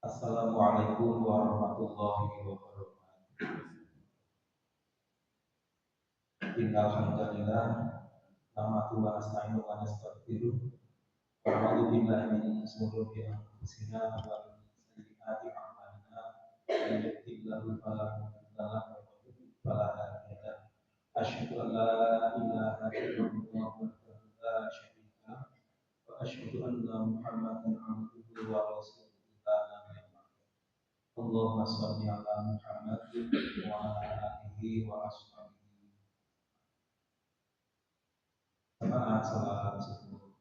Assalamualaikum warahmatullahi wabarakatuh. Innal hamdalillah nahmaduhu wa nasta'inuhu wa nastaghfiruh wa na'udzu billahi min shururi anfusina wa min sayyiati a'malina. Man yahdihillahu fala mudilla lahu wa man yudlil fala hadiya lahu. Asyhadu an la ilaha illallah wahdahu la syarika lahu wa asyhadu anna Muhammadan abduhu wa rasuluhu la nabiyya ba'dahu. Allahumma shalli ala Muhammad wa ala alihi wa ashabihi. Jemaah salat subuh.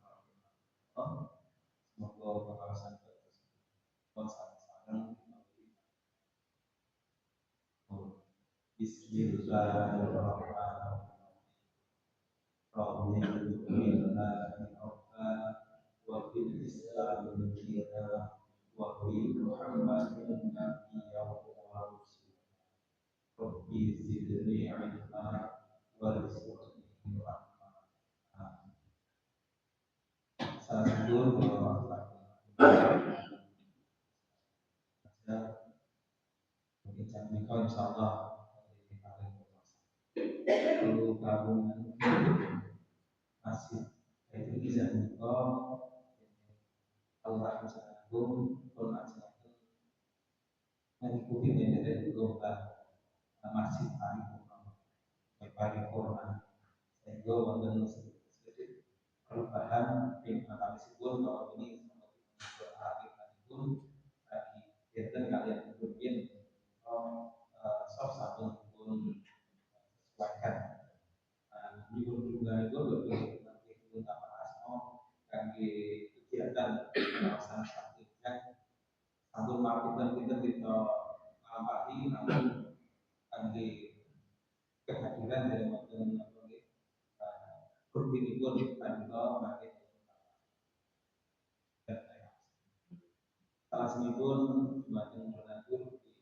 Semoga pengawasan tersebut sama-sama. Bismillahirrahmanirrahim. Raditu billahi rabban wa bil Islam dinan wa bi Muhammadin nabiyyan wa rasulan. Rabbi zidni ilma warzuqni rahmah. Salah satu bahwa bincang nikah insyaallah perlu gabungan masih itu bisa nikah Allah Subhanahu wa taala mengikuti dari lomba masjid paripurna sehingga wonten sedikit perubahan di meskipun bahwa ini berarti pun kita kalian mungkin soft satu pun sesuaikan meskipun juga itu lebih nanti kita bahas kami kegiatan kawasan strategis satu market kita melampaui namun kami kehadiran dari teman-teman grup ini pun kita makin salah sini pun semakin berlanjut di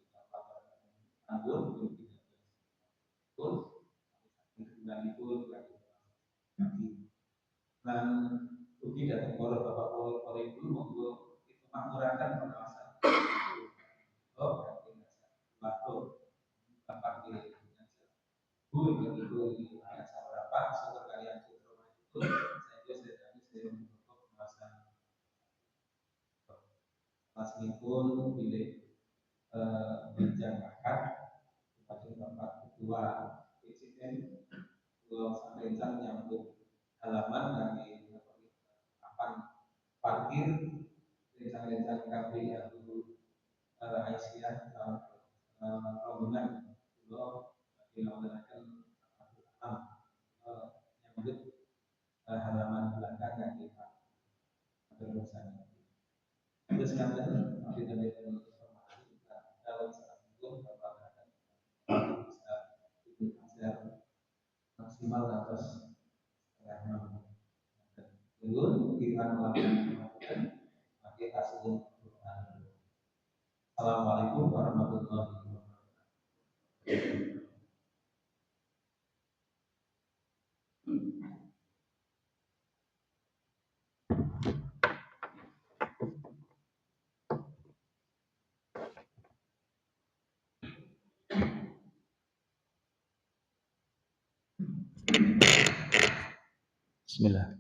anggur pun dengan itu dan uji dan oleh bapak oleh itu monggo itu mengurangkan pengawasan waktu tempat di bu itu acara rapat setelah kalian itu saya untuk pengawasan meskipun pilih menjangkakan kepada bapak ketua presiden sampai nyambung halaman dari kapan parkir rencana-rencana KPU Aisyah rombongan dulu dilaksanakan nyambut halaman belakang yang kita berusaha. Terus kan kita lihat informasi dalam satu apakah bisa dihasil maksimal atas setengah 6. Dulu kita melakukan pakai hasil. Assalamualaikum warahmatullahi wabarakatuh. Bismillah.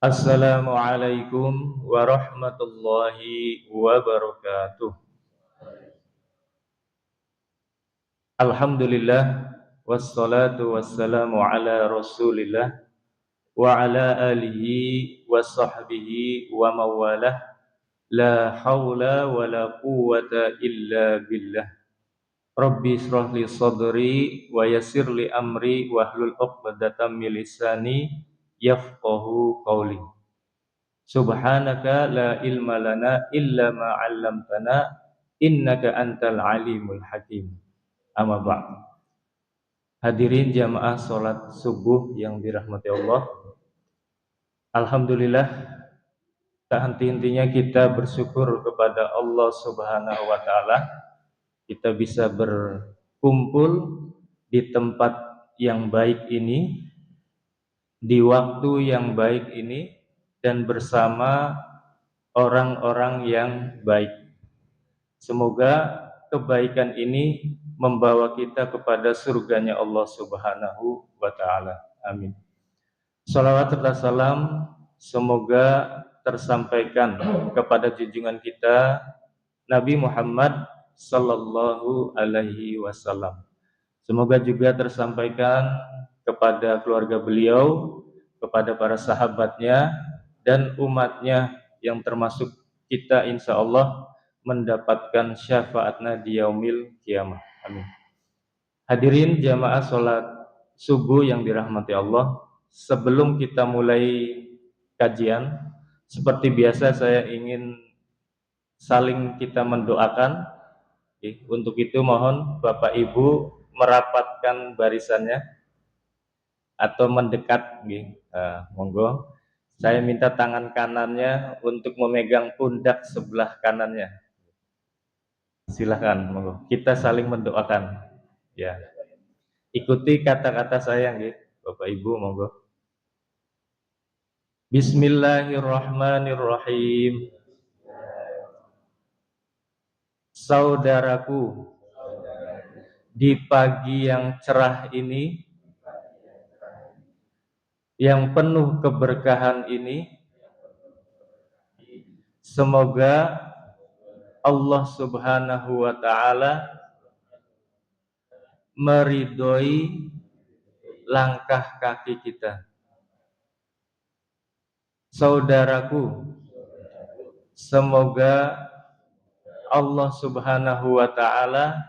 Assalamualaikum warahmatullahi wabarakatuh. Alhamdulillah wassalatu wassalamu ala Rasulillah wa ala alihi wa sahbihi wa mawalah. La haula wa la quwwata illa billah. Rabbi israh li sadri wa yassir li amri wahlul 'uqdatam min lisani yafqahu qawli. Subhanaka la ilma lana illa ma 'allamtana innaka antal alimul hakim. Amma ba'd. Hadirin jamaah salat subuh yang dirahmati Allah. Alhamdulillah, tak henti-hentinya kita bersyukur kepada Allah Subhanahu wa taala. Kita bisa berkumpul di tempat yang baik ini, di waktu yang baik ini, dan bersama orang-orang yang baik. Semoga kebaikan ini membawa kita kepada surganya Allah Subhanahu wa taala. Amin. Salawat serta salam semoga tersampaikan kepada junjungan kita Nabi Muhammad sallallahu alaihi wasallam. Semoga juga tersampaikan kepada keluarga beliau, kepada para sahabatnya dan umatnya yang termasuk kita insya Allah mendapatkan syafaatnya di yaumil kiamah. Amin. Hadirin jamaah sholat subuh yang dirahmati Allah, sebelum kita mulai kajian, seperti biasa saya ingin saling kita mendoakan. Untuk itu mohon Bapak Ibu merapatkan barisannya atau mendekat. Monggo. Saya minta tangan kanannya untuk memegang pundak sebelah kanannya. Silahkan, monggo. Kita saling mendoakan. Ya. Ikuti kata-kata saya, Bapak Ibu, monggo. Bismillahirrahmanirrahim. Saudaraku, di pagi yang cerah ini, yang penuh keberkahan ini, semoga Allah Subhanahu wa taala meridhoi langkah kaki kita. Saudaraku, semoga Allah Subhanahu wa taala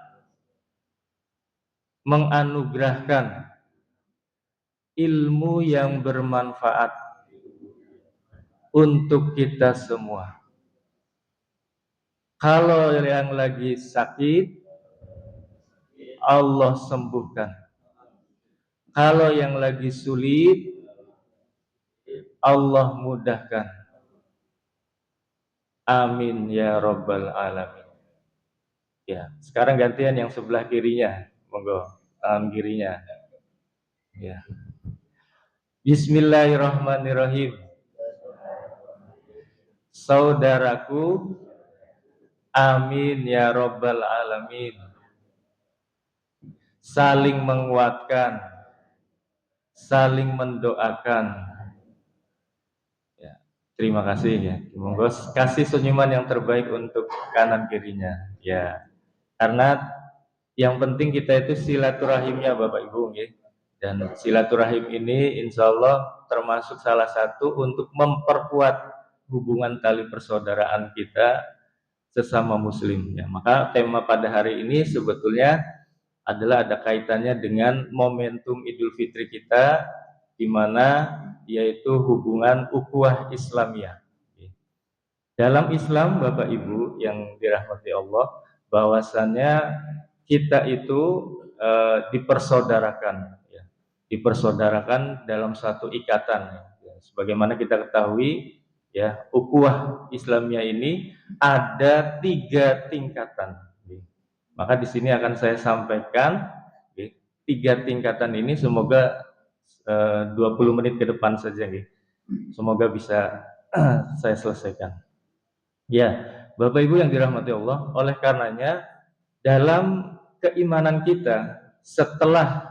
menganugerahkan ilmu yang bermanfaat untuk kita semua. Kalau yang lagi sakit, Allah sembuhkan. Kalau yang lagi sulit, Allah mudahkan. Amin ya rabbal alamin. Ya, sekarang gantian yang sebelah kirinya, monggo, tangan kirinya. Ya. Bismillahirrahmanirrahim. Saudaraku, amin ya rabbal alamin. Saling menguatkan, saling mendoakan. Ya, terima kasih ya. Monggo kasih senyuman yang terbaik untuk kanan kirinya. Ya. Karena yang penting kita itu silaturahimnya Bapak Ibu, dan silaturahim ini insya Allah termasuk salah satu untuk memperkuat hubungan tali persaudaraan kita sesama muslim. Ya, maka tema pada hari ini sebetulnya adalah ada kaitannya dengan momentum Idul Fitri kita, di mana yaitu hubungan ukhuwah Islamiyah. Dalam Islam Bapak Ibu yang dirahmati Allah, bahwasannya kita itu dipersaudarakan, ya. Dipersaudarakan dalam satu ikatan. Ya. Sebagaimana kita ketahui, ya, ukhuwah Islamiyah ini ada 3 tingkatan. Maka di sini akan saya sampaikan 3 tingkatan ini, semoga 20 menit ke depan saja, semoga bisa saya selesaikan. Ya, Bapak Ibu yang dirahmati Allah, oleh karenanya dalam keimanan kita, setelah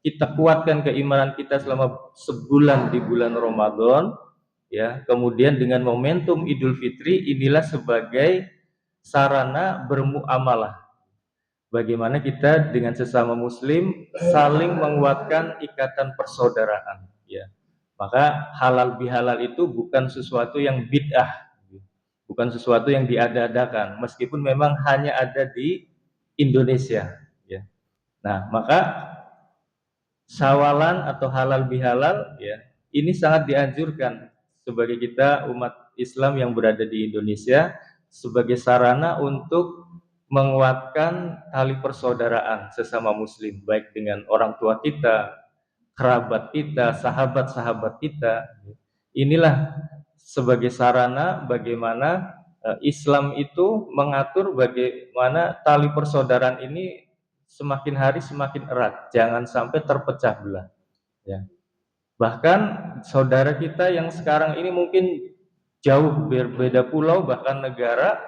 kita kuatkan keimanan kita selama sebulan di bulan Ramadan, ya, kemudian dengan momentum Idul Fitri inilah sebagai sarana bermuamalah. Bagaimana kita dengan sesama muslim saling menguatkan ikatan persaudaraan, ya. Maka halal bihalal itu bukan sesuatu yang bid'ah, bukan sesuatu yang diada-adakan, meskipun memang hanya ada di Indonesia, ya. Nah, maka sawalan atau halal bihalal, ya, ini sangat dianjurkan sebagai kita umat Islam yang berada di Indonesia sebagai sarana untuk menguatkan tali persaudaraan sesama muslim, baik dengan orang tua kita, kerabat kita, sahabat-sahabat kita. Inilah sebagai sarana bagaimana Islam itu mengatur bagaimana tali persaudaraan ini semakin hari semakin erat, jangan sampai terpecah belah, ya. Bahkan saudara kita yang sekarang ini mungkin jauh berbeda pulau bahkan negara,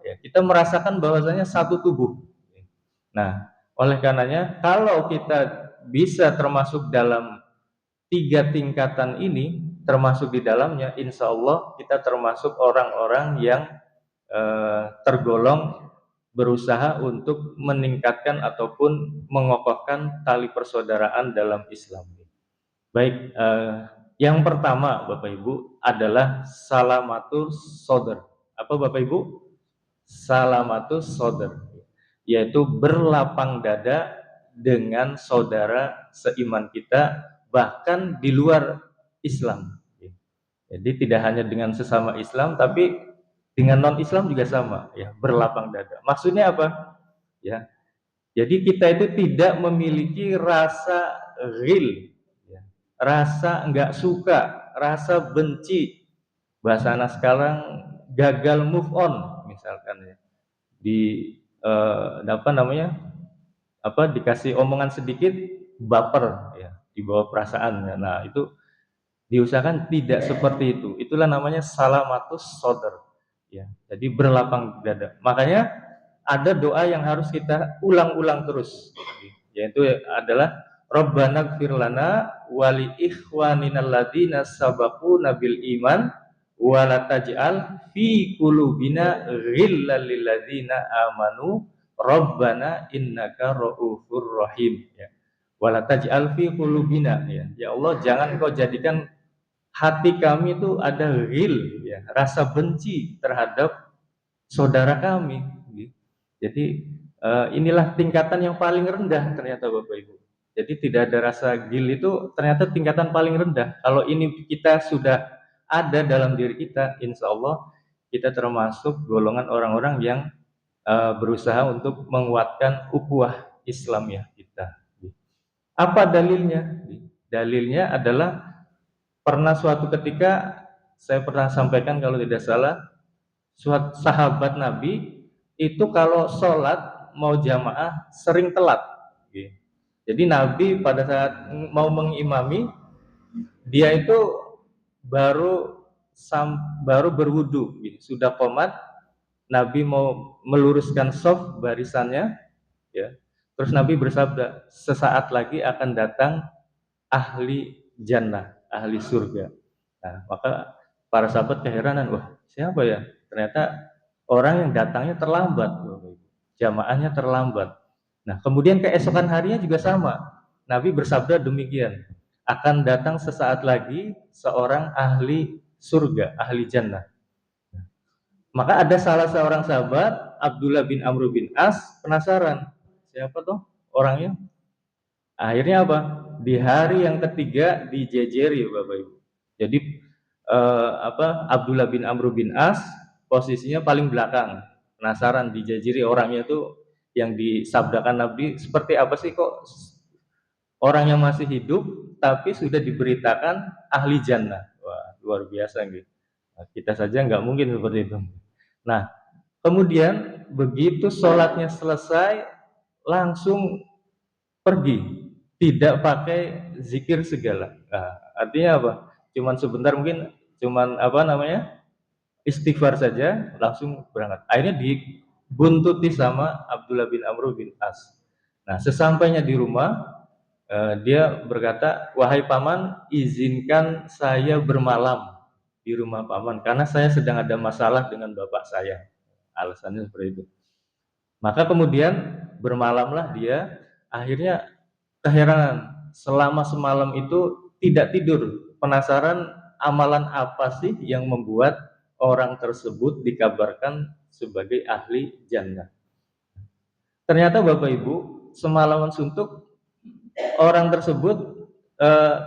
ya, kita merasakan bahwasanya satu tubuh. Nah, oleh karenanya kalau kita bisa termasuk dalam 3 tingkatan ini, termasuk di dalamnya, insya Allah kita termasuk orang-orang yang tergolong berusaha untuk meningkatkan ataupun mengokohkan tali persaudaraan dalam Islam. Baik, yang pertama Bapak Ibu adalah salamatus sodr. Apa Bapak Ibu? Salamatus sodr, yaitu berlapang dada dengan saudara seiman kita, bahkan di luar Islam. Jadi tidak hanya dengan sesama Islam, tapi dengan non-Islam juga sama, ya, berlapang dada. Maksudnya apa? Ya, jadi kita itu tidak memiliki rasa ghil, ya, rasa enggak suka, rasa benci. Bahasa anak sekarang gagal move on, misalkan ya. Di apa namanya? Dikasih omongan sedikit baper, ya, dibawa perasaannya. Nah, itu diusahakan tidak seperti itu. Itulah namanya salamatus sodr. Ya, jadi berlapang dada. Makanya ada doa yang harus kita ulang-ulang terus, yaitu adalah Rabbana gfir lana wali ikhwaninal ladzina sabaquna bil iman wa la taj'al fi qulubina ghillal lil ladzina amanu Rabbana innaka raufur rahim, ya. Wa la taj'al fi qulubina, ya. Ya Allah, jangan Kau jadikan hati kami itu ada ghil, ya, rasa benci terhadap saudara kami. Jadi inilah tingkatan yang paling rendah ternyata Bapak Ibu. Jadi tidak ada rasa ghil itu ternyata tingkatan paling rendah. Kalau ini kita sudah ada dalam diri kita, insya Allah kita termasuk golongan orang-orang yang berusaha untuk menguatkan ukhuwah Islamiyah kita. Apa dalilnya? Dalilnya adalah pernah suatu ketika saya pernah sampaikan kalau tidak salah, suatu sahabat Nabi itu kalau sholat mau jamaah sering telat. Jadi Nabi pada saat mau mengimami, dia itu baru berwudu, sudah qomat. Nabi mau meluruskan shaf barisannya, ya. Terus Nabi bersabda, sesaat lagi akan datang ahli jannah, ahli surga. Nah, maka para sahabat keheranan, wah, siapa ya? Ternyata orang yang datangnya terlambat, jamaahnya terlambat. Nah, kemudian keesokan harinya juga sama. Nabi bersabda demikian, akan datang sesaat lagi seorang ahli surga, ahli jannah. Maka ada salah seorang sahabat, Abdullah bin Amr bin As, penasaran, siapa tuh orangnya? Akhirnya apa? Di hari yang ketiga dijejeri Bapak Ibu. Jadi Abdullah bin Amr bin As posisinya paling belakang. Penasaran dijejeri orangnya itu yang disabdakan Nabi, seperti apa sih kok orang yang masih hidup tapi sudah diberitakan ahli jannah. Wah, luar biasa gitu. Nah, kita saja nggak mungkin seperti itu. Nah, kemudian begitu sholatnya selesai langsung pergi, tidak pakai zikir segala. Nah, artinya apa? Cuman sebentar, mungkin cuman istighfar saja langsung berangkat. Akhirnya dibuntuti sama Abdullah bin Amr bin As. Nah, sesampainya di rumah, dia berkata, wahai paman, izinkan saya bermalam di rumah paman karena saya sedang ada masalah dengan bapak saya. Alasannya seperti itu. Maka kemudian bermalamlah dia. Akhirnya keheranan, selama semalam itu tidak tidur, penasaran amalan apa sih yang membuat orang tersebut dikabarkan sebagai ahli jannah. Ternyata Bapak Ibu, semalaman suntuk orang tersebut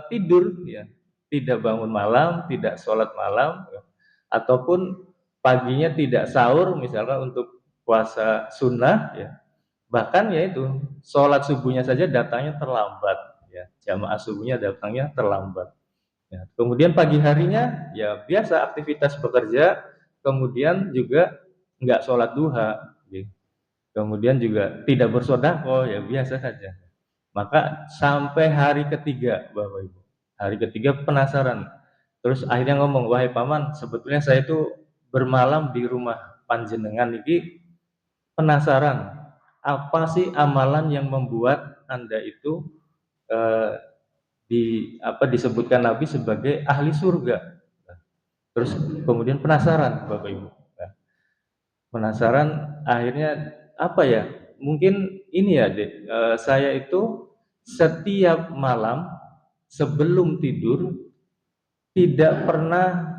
tidur, ya, tidak bangun malam, tidak sholat malam, ataupun paginya tidak sahur misalkan untuk puasa sunnah, ya. Bahkan yaitu sholat subuhnya saja datangnya terlambat, ya, jamaah subuhnya datangnya terlambat. Ya, kemudian pagi harinya ya biasa aktivitas bekerja, kemudian juga nggak sholat duha, ya. Kemudian juga tidak bersedekah, ya biasa saja. Maka sampai hari ketiga Bapak Ibu, hari ketiga penasaran, terus akhirnya ngomong, wahai paman, sebetulnya saya itu bermalam di rumah panjenengan iki penasaran, apa sih amalan yang membuat Anda itu eh, disebutkan Nabi sebagai ahli surga. Terus kemudian penasaran Bapak Ibu. Nah, penasaran akhirnya apa ya? Mungkin ini ya, Dek. Saya itu setiap malam sebelum tidur tidak pernah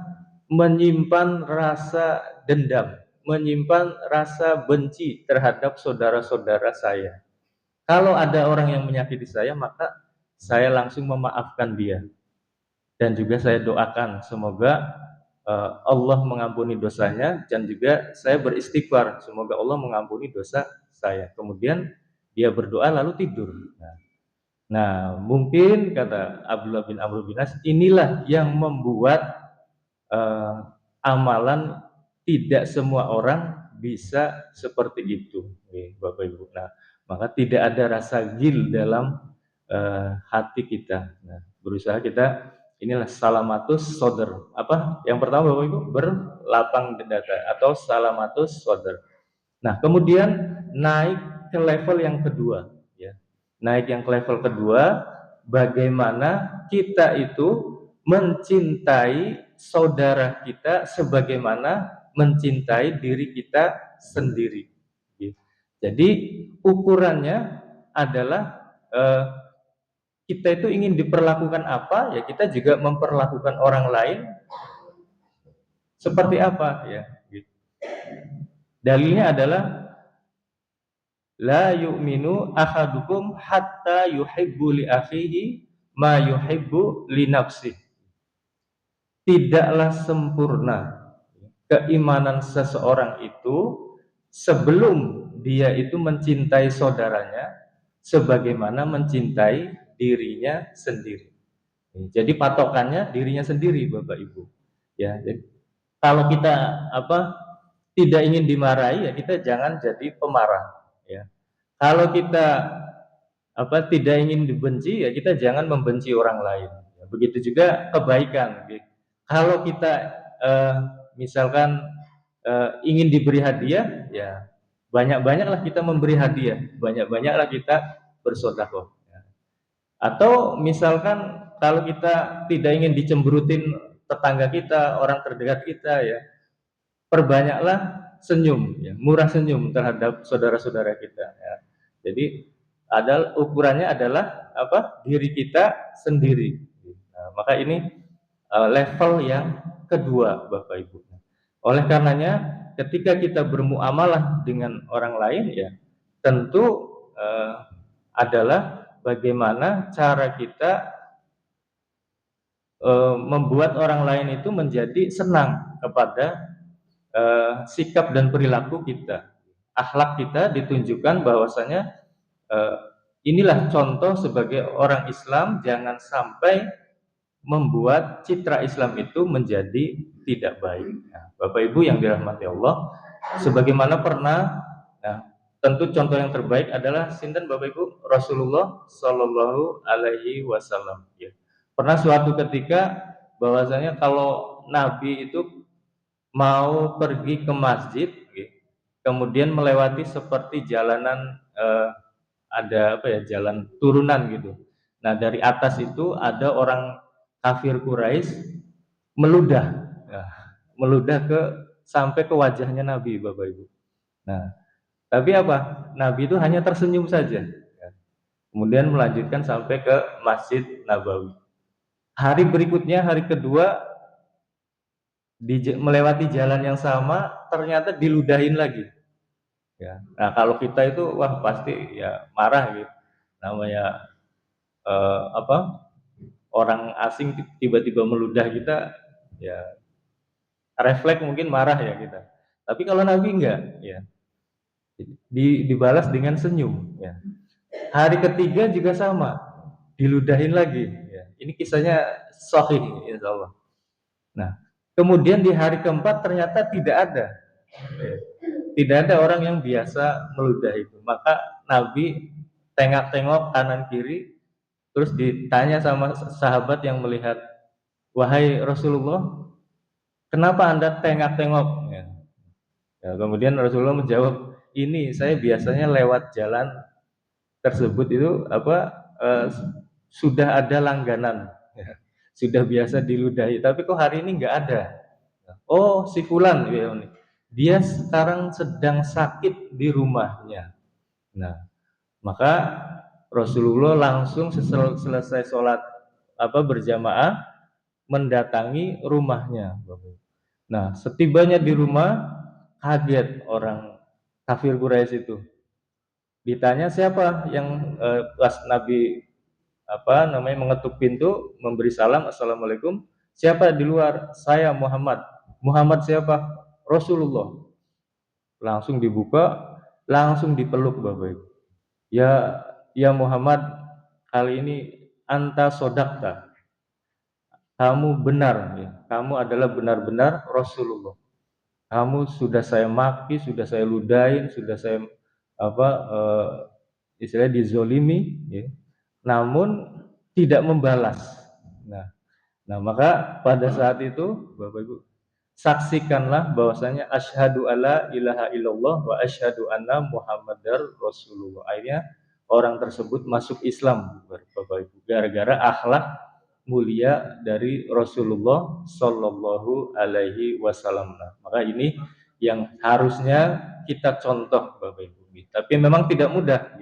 menyimpan rasa dendam, menyimpan rasa benci terhadap saudara-saudara saya. Kalau ada orang yang menyakiti saya, maka saya langsung memaafkan dia. Dan juga saya doakan semoga Allah mengampuni dosanya, dan juga saya beristighfar semoga Allah mengampuni dosa saya. Kemudian dia berdoa lalu tidur. Nah, mungkin kata Abdullah bin Amr bin As, inilah yang membuat amalan tidak semua orang bisa seperti itu, Bapak Ibu. Nah, maka tidak ada rasa gil dalam hati kita. Nah, berusaha kita inilah salamatus sodr. Apa? Yang pertama Bapak Ibu, berlapang dada atau salamatus sodr. Nah, kemudian naik ke level yang kedua, ya. Naik yang ke level kedua, bagaimana kita itu mencintai saudara kita sebagaimana mencintai diri kita sendiri. Jadi ukurannya adalah kita itu ingin diperlakukan apa, ya kita juga memperlakukan orang lain seperti apa, ya. Dalilnya adalah la yu'minu ahadukum hatta yuhibbu li akhihi ma yuhibbu li nafsihi. Tidaklah sempurna keimanan seseorang itu sebelum dia itu mencintai saudaranya sebagaimana mencintai dirinya sendiri. Jadi patokannya dirinya sendiri, Bapak Ibu. Ya, jadi kalau kita tidak ingin dimarahi, ya kita jangan jadi pemarah. Ya. Kalau kita tidak ingin dibenci, ya kita jangan membenci orang lain. Ya, begitu juga kebaikan. Gitu. Kalau kita misalkan ingin diberi hadiah, ya banyak-banyaklah kita memberi hadiah, banyak-banyaklah kita bersedekah. Ya. Atau misalkan kalau kita tidak ingin dicemberutin tetangga kita, orang terdekat kita, ya perbanyaklah senyum, ya, murah senyum terhadap saudara-saudara kita. Ya. Jadi ukurannya adalah diri kita sendiri. Nah, maka ini level yang kedua, Bapak Ibu. Oleh karenanya, ketika kita bermuamalah dengan orang lain, ya tentu adalah bagaimana cara kita membuat orang lain itu menjadi senang kepada sikap dan perilaku kita. Akhlak kita ditunjukkan bahwasanya inilah contoh sebagai orang Islam, jangan sampai membuat citra Islam itu menjadi tidak baik. Nah, Bapak Ibu yang dirahmati Allah, sebagaimana pernah, tentu contoh yang terbaik adalah sinten Bapak Ibu, Rasulullah Shallallahu Alaihi Wasallam. Ya. Pernah suatu ketika bahwasanya kalau Nabi itu mau pergi ke masjid, kemudian melewati seperti jalanan ada jalan turunan gitu. Nah, dari atas itu ada orang kafir Quraisy meludah, sampai ke wajahnya Nabi, Bapak Ibu. Nah, tapi Nabi itu hanya tersenyum saja. Kemudian melanjutkan sampai ke Masjid Nabawi. Hari berikutnya, hari kedua, melewati jalan yang sama, ternyata diludahin lagi. Ya. Nah, kalau kita itu pasti ya marah gitu. Namanya orang asing tiba-tiba meludah kita, ya refleks mungkin marah ya kita. Tapi kalau Nabi enggak, ya dibalas dengan senyum. Ya. Hari ketiga juga sama, diludahin lagi. Ya. Ini kisahnya sahih, insya Allah. Nah, kemudian di hari keempat ternyata tidak ada. Ya. Tidak ada orang yang biasa meludah itu. Maka Nabi tengok-tengok kanan kiri, terus ditanya sama sahabat yang melihat, wahai Rasulullah, kenapa Anda tengok-tengok? Ya. Ya, kemudian Rasulullah menjawab, ini saya biasanya lewat jalan tersebut itu sudah ada langganan, ya, sudah biasa diludahi, tapi kok hari ini nggak ada. Oh, si Fulan, ya, dia sekarang sedang sakit di rumahnya. Nah, maka Rasulullah langsung selesai sholat berjamaah mendatangi rumahnya. Nah, setibanya di rumah, kaget orang kafir Quraisy itu. Ditanya siapa yang pas Nabi mengetuk pintu, memberi salam, assalamualaikum. Siapa di luar? Saya Muhammad. Muhammad siapa? Rasulullah. Langsung dibuka, langsung dipeluk Bapak Ibu. Ya Muhammad, kali ini anta sodakta. Kamu benar, ya. Kamu adalah benar-benar Rasulullah. Kamu sudah saya maki, sudah saya ludahin, sudah saya istilahnya dizolimi, ya. Namun tidak membalas. Nah, maka pada saat itu Bapak Ibu saksikanlah bahwasanya asyhadu alla ilaha illallah wa asyhadu anna muhammadar rasulullah. Akhirnya orang tersebut masuk Islam Bapak Ibu gara-gara akhlak mulia dari Rasulullah Shallallahu Alaihi Wasallam. Nah, maka ini yang harusnya kita contoh Bapak Ibu. Tapi memang tidak mudah.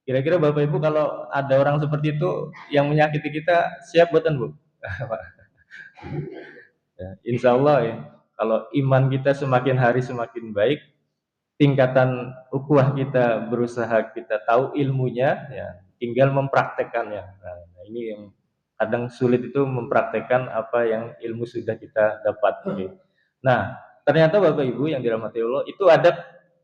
Kira-kira Bapak Ibu kalau ada orang seperti itu yang menyakiti kita, siap buatan Bu? Ya, insya Allah ya, kalau iman kita semakin hari semakin baik, tingkatan ukhuwah kita berusaha kita tahu ilmunya, ya, tinggal mempraktekannya. Nah, ini yang kadang sulit itu mempraktekkan apa yang ilmu sudah kita dapat. Nah, ternyata Bapak Ibu yang dirahmati Allah, itu ada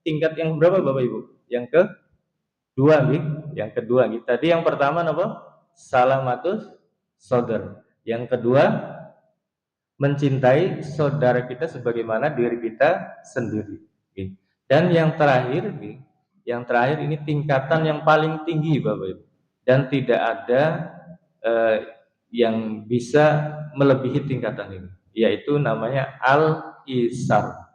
tingkat yang berapa Bapak Ibu? Yang kedua, yang kedua. Tadi yang pertama apa? Salamatus sodar. Yang kedua, mencintai saudara kita sebagaimana diri kita sendiri. Dan yang terakhir ini tingkatan yang paling tinggi Bapak Ibu. Dan tidak ada yang bisa melebihi tingkatan ini, yaitu namanya al-isar.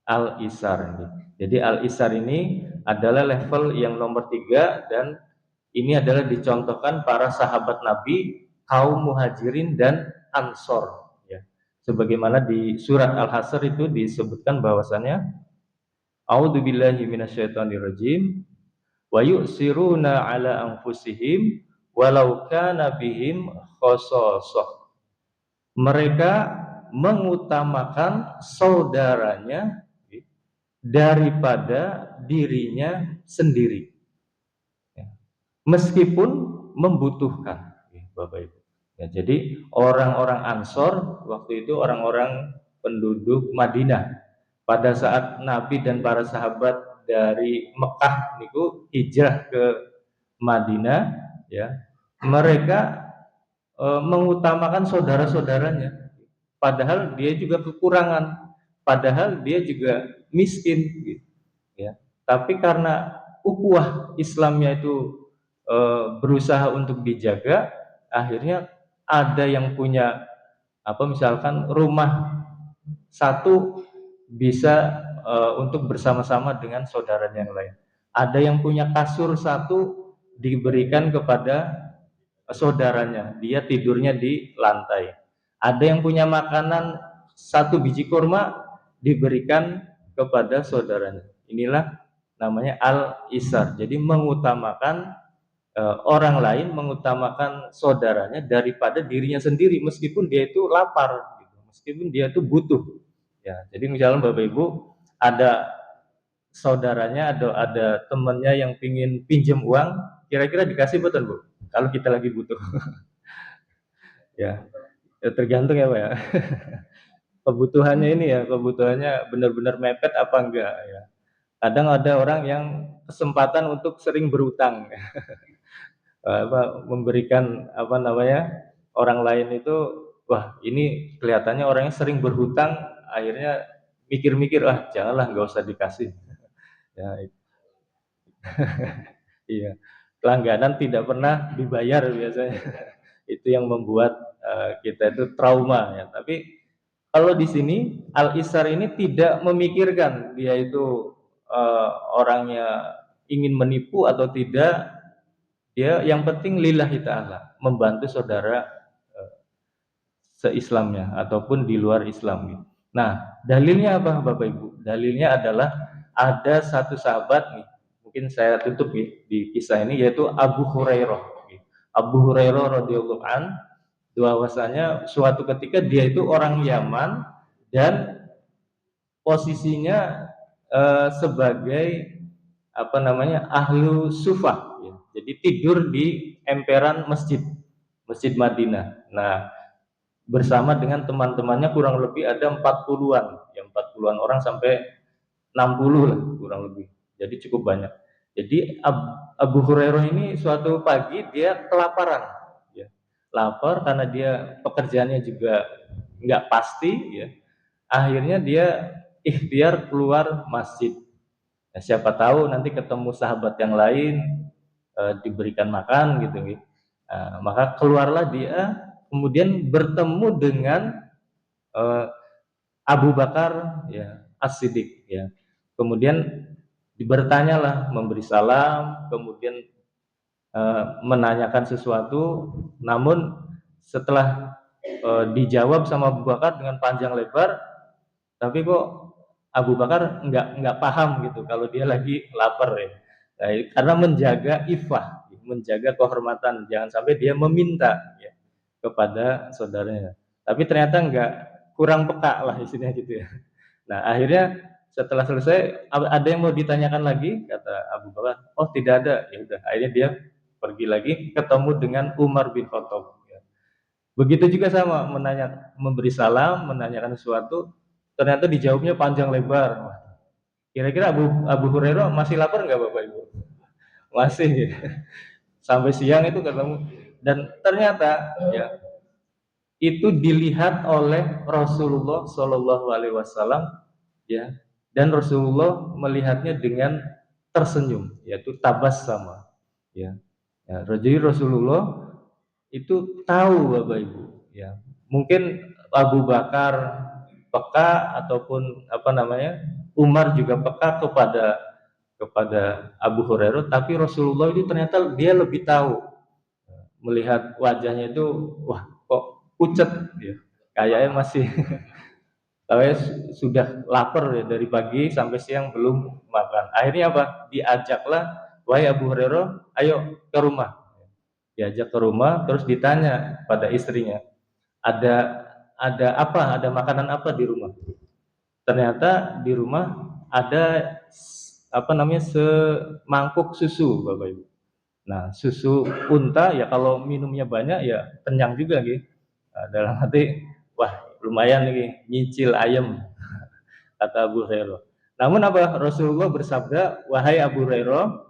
Al-isar. Jadi al-isar ini adalah level yang nomor 3 dan ini adalah dicontohkan para sahabat Nabi, kaum muhajirin dan ansor. Sebagaimana di surat Al-Hasr itu disebutkan bahwasannya a'udzubillahi minasyaitonirrajim wa yu'siruna ala anfusihim walau kana bihim khasasah. Mereka mengutamakan saudaranya daripada dirinya sendiri, meskipun membutuhkan, Bapak Ibu. Ya, jadi orang-orang Ansor waktu itu orang-orang penduduk Madinah. Pada saat Nabi dan para sahabat dari Mekah niku hijrah ke Madinah, ya, mereka mengutamakan saudara-saudaranya. Padahal dia juga kekurangan, padahal dia juga miskin, ya. Tapi karena ukhuwah Islamnya itu berusaha untuk dijaga, akhirnya ada yang punya misalkan rumah satu bisa untuk bersama-sama dengan saudaranya yang lain. Ada yang punya kasur satu diberikan kepada saudaranya, dia tidurnya di lantai. Ada yang punya makanan satu biji kurma diberikan kepada saudaranya. Inilah namanya al-isar. Jadi mengutamakan orang lain, mengutamakan saudaranya daripada dirinya sendiri, meskipun dia itu lapar, meskipun dia itu butuh. Ya, jadi misalnya Bapak Ibu ada saudaranya, ada temannya yang pingin pinjam uang, kira-kira dikasih betul Bu? Kalau kita lagi butuh. Ya, tergantung ya Pak ya. Kebutuhannya ini ya, kebutuhannya benar-benar mepet apa enggak ya. Kadang ada orang yang kesempatan untuk sering berutang. Memberikan orang lain itu, wah ini kelihatannya orangnya sering berhutang, akhirnya mikir-mikir, janganlah, nggak usah dikasih. Ya, iya, langganan tidak pernah dibayar biasanya. Itu yang membuat kita itu trauma ya. Tapi Kalau di sini al-isar ini tidak memikirkan dia itu orangnya ingin menipu atau tidak, dia yang penting lillahi ta'ala, membantu saudara seislamnya ataupun di luar Islam gitu. Nah, dalilnya apa Bapak Ibu? Dalilnya adalah ada satu sahabat nih, mungkin saya tutup nih di kisah ini, yaitu Abu Hurairah. Abu Hurairah radhiyallahu an, bahwasanya suatu ketika dia itu orang Yaman dan posisinya sebagai apa namanya ahlu sufah, ya. Jadi tidur di emperan masjid Madinah. Nah, bersama dengan teman-temannya kurang lebih ada 40-an, ya 40-an orang sampai 60 lah kurang lebih. Jadi cukup banyak. Jadi Abu Hurairah ini suatu pagi dia kelaparan, ya. Lapar karena dia pekerjaannya juga nggak pasti, ya. Akhirnya dia ikhtiar keluar masjid. Nah, siapa tahu nanti ketemu sahabat yang lain, diberikan makan gitu. Maka keluarlah dia, kemudian bertemu dengan Abu Bakar, ya, As-Siddiq, ya. Kemudian bertanyalah, memberi salam, kemudian menanyakan sesuatu, namun setelah dijawab sama Abu Bakar dengan panjang lebar, tapi kok Abu Bakar nggak paham gitu kalau dia lagi lapar, ya. Nah, karena menjaga ifah, menjaga kehormatan, jangan sampai dia meminta, ya, kepada saudaranya. Tapi ternyata nggak, kurang peka lah istilahnya gitu, ya. Nah, akhirnya setelah selesai ada yang mau ditanyakan lagi, kata Abu Bakar, oh tidak ada, ya udah. Akhirnya dia pergi lagi ketemu dengan Umar bin Khattab, ya. Begitu juga sama, memberi salam, menanyakan sesuatu, ternyata dijawabnya panjang lebar. Kira-kira Abu Hurairah masih lapar nggak Bapak Ibu? Masih, ya. Sampai siang itu ketemu, dan ternyata, ya, itu dilihat oleh Rasulullah Shallallahu Alaihi Wasallam, ya, dan Rasulullah melihatnya dengan tersenyum, yaitu tabassama, ya. Jadi Rasulullah itu tahu Bapak Ibu, ya. Mungkin Abu Bakar peka ataupun apa namanya Umar juga peka kepada Abu Hurairah, tapi Rasulullah itu ternyata dia lebih tahu, melihat wajahnya itu, wah kok pucat, ya. Kayaknya masih kayak sudah lapar, ya, dari pagi sampai siang belum makan. Akhirnya apa? Diajaklah, wahai Abu Hurairah, ayo ke rumah. Diajak ke rumah, terus ditanya pada istrinya, ada apa? Ada makanan apa di rumah? Ternyata di rumah ada apa namanya semangkuk susu, Bapak Ibu. Nah, susu unta, ya kalau minumnya banyak ya kenyang juga gitu. Nah, dalam hati, wah lumayan nih nyicil ayam, kata Abu Hurairah. Namun apa? Rasulullah bersabda, wahai Abu Hurairah,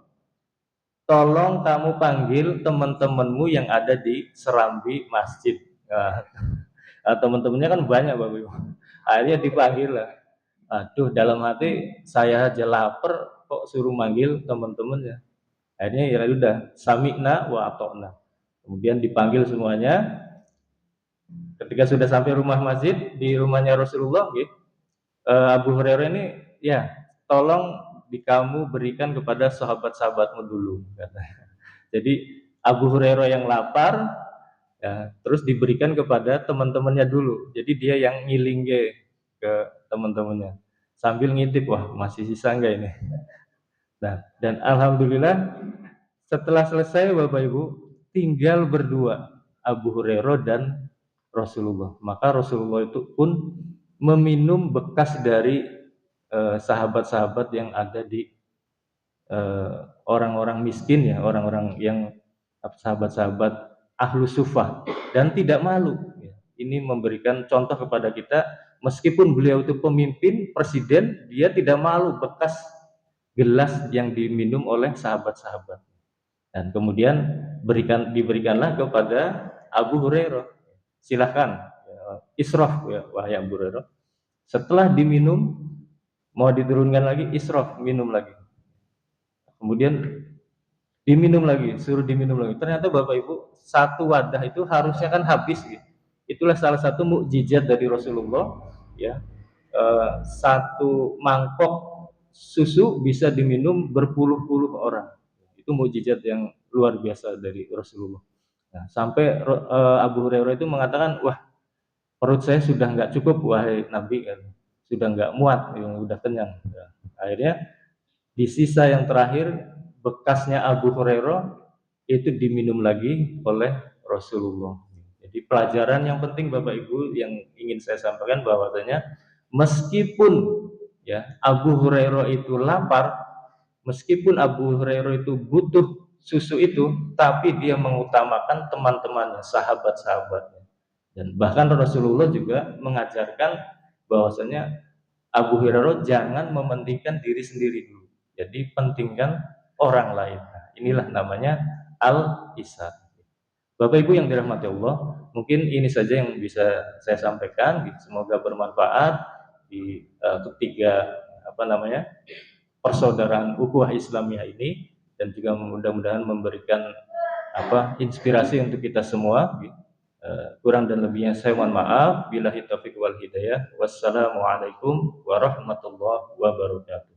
tolong kamu panggil teman-temanmu yang ada di serambi masjid. Nah, teman-temannya kan banyak Bapak Ibu. Akhirnya dipanggil lah. Aduh, dalam hati saya aja lapar kok suruh manggil teman-temannya. Akhirnya ya udah, sami'na wa ata'na. Kemudian dipanggil semuanya. Ketika sudah sampai rumah masjid, di rumahnya Rasulullah, gitu, Abu Hurairah ini, ya tolong kamu berikan kepada sahabat-sahabatmu dulu, katanya. Jadi Abu Hurairah yang lapar, ya, terus diberikan kepada teman-temannya dulu. Jadi dia yang ngiling ke teman-temannya sambil ngintip, wah masih sisa enggak ini. Nah, dan alhamdulillah setelah selesai Bapak Ibu tinggal berdua, Abu Hurairah dan Rasulullah. Maka Rasulullah itu pun meminum bekas dari sahabat-sahabat yang ada di orang-orang miskin, ya, orang-orang yang sahabat-sahabat ahlu sufah, dan tidak malu, ya. Ini memberikan contoh kepada kita, meskipun beliau itu pemimpin, presiden, dia tidak malu bekas gelas yang diminum oleh sahabat-sahabat. Dan kemudian diberikanlah kepada Abu Hurairah, silahkan, ya, israf, ya, wahai Abu Hurairah. Setelah diminum, mau diturunkan lagi, israf, minum lagi. Kemudian diminum lagi, suruh diminum lagi. Ternyata Bapak Ibu, satu wadah itu harusnya kan habis, gitu. Itulah salah satu mukjizat dari Rasulullah. ya, satu mangkok susu bisa diminum berpuluh-puluh orang. Itu mukjizat yang luar biasa dari Rasulullah. Nah, sampai Abu Hurairah itu mengatakan, wah, perut saya sudah nggak cukup, wahai Nabi, kan, sudah nggak muat, yang udah kenyang. Ya. Akhirnya di sisa yang terakhir, bekasnya Abu Hurairah itu diminum lagi oleh Rasulullah. Jadi pelajaran yang penting Bapak Ibu yang ingin saya sampaikan bahwasanya meskipun ya Abu Hurairah itu lapar, meskipun Abu Hurairah itu butuh susu itu, tapi dia mengutamakan teman-temannya, sahabat-sahabatnya. Dan bahkan Rasulullah juga mengajarkan bahwasanya Abu Hurairah jangan mementingkan diri sendiri dulu. Jadi pentingkan orang lain. Nah, inilah namanya al-ihsan. Bapak Ibu yang dirahmati Allah, mungkin ini saja yang bisa saya sampaikan. Semoga bermanfaat di ketiga persaudaraan ukhuwah Islamiyah ini, dan juga mudah-mudahan memberikan inspirasi untuk kita semua. Kurang dan lebihnya saya mohon maaf. Billahi taufiq wal hidayah. Wassalamualaikum warahmatullahi wabarakatuh.